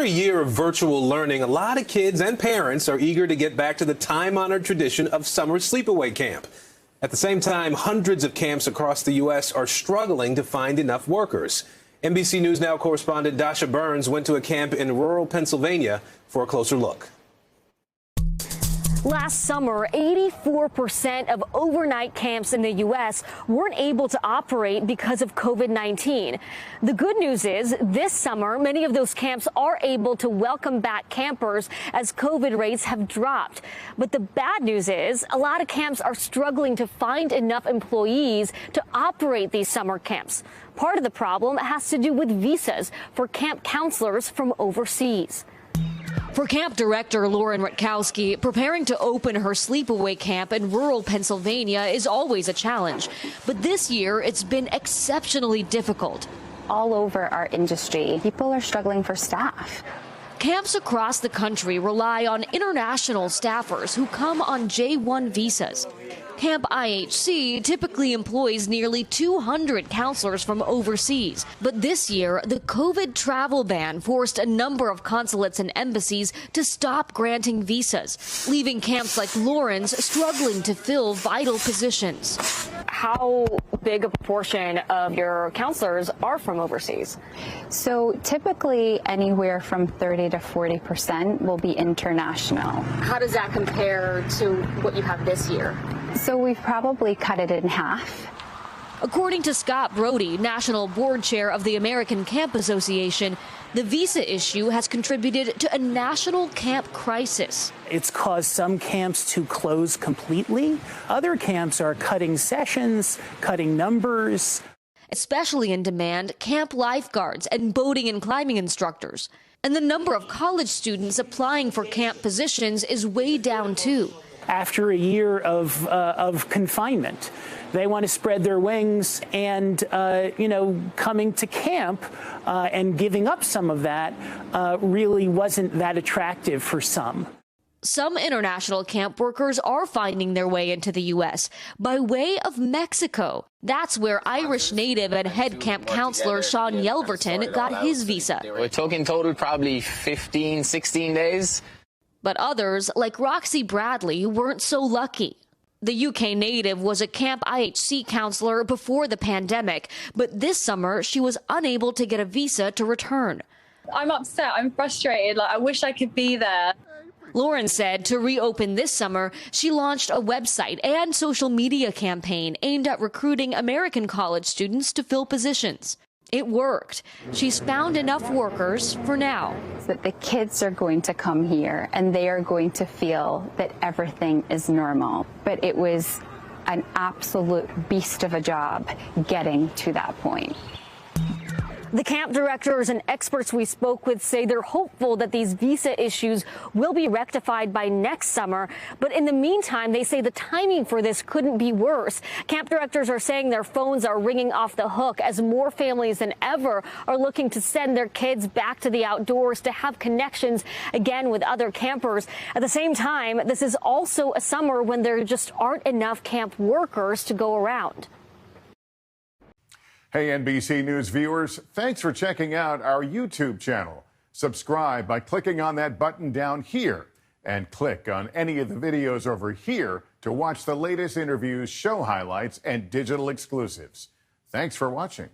After a year of virtual learning, a lot of kids and parents are eager to get back to the time-honored tradition of summer sleepaway camp. At the same time, hundreds of camps across the U.S. are struggling to find enough workers. NBC News Now correspondent Dasha Burns went to a camp in rural Pennsylvania for a closer look. Last summer, 84% of overnight camps in the U.S. weren't able to operate because of COVID-19. The good news is this summer, many of those camps are able to welcome back campers as COVID rates have dropped. But the bad news is a lot of camps are struggling to find enough employees to operate these summer camps. Part of the problem has to do with visas for camp counselors from overseas. For camp director Lauren Rutkowski, preparing to open her sleepaway camp in rural Pennsylvania is always a challenge. But this year, it's been exceptionally difficult. All over our industry, people are struggling for staff. Camps across the country rely on international staffers who come on J-1 visas. Camp IHC typically employs nearly 200 counselors from overseas. But this year, the COVID travel ban forced a number of consulates and embassies to stop granting visas, leaving camps like Lauren's struggling to fill vital positions. How big a proportion of your counselors are from overseas? So typically anywhere from 30 to 40% will be international. How does that compare to what you have this year? So we've probably cut it in half. According to Scott Brody, National Board Chair of the American Camp Association, the visa issue has contributed to a national camp crisis. It's caused some camps to close completely. Other camps are cutting sessions, cutting numbers. Especially in demand, camp lifeguards and boating and climbing instructors. And the number of college students applying for camp positions is way down, too. After a year of confinement, they want to spread their wings, and coming to camp and giving up some of that really wasn't that attractive for some. Some international camp workers are finding their way into the U.S. by way of Mexico. That's where Irish native and head camp counselor Sean Yelverton got his visa. We're talking total probably 15, 16 days. But others, like Roxy Bradley, weren't so lucky. The UK native was a Camp IHC counselor before the pandemic, but this summer she was unable to get a visa to return. I'm upset. I'm frustrated. I wish I could be there. Lauren said to reopen this summer, she launched a website and social media campaign aimed at recruiting American college students to fill positions. It worked. She's found enough workers for now. That the kids are going to come here and they are going to feel that everything is normal. But it was an absolute beast of a job getting to that point. The camp directors and experts we spoke with say they're hopeful that these visa issues will be rectified by next summer. But in the meantime, they say the timing for this couldn't be worse. Camp directors are saying their phones are ringing off the hook as more families than ever are looking to send their kids back to the outdoors to have connections again with other campers. At the same time, this is also a summer when there just aren't enough camp workers to go around. Hey, NBC News viewers, thanks for checking out our YouTube channel. Subscribe by clicking on that button down here and click on any of the videos over here to watch the latest interviews, show highlights, and digital exclusives. Thanks for watching.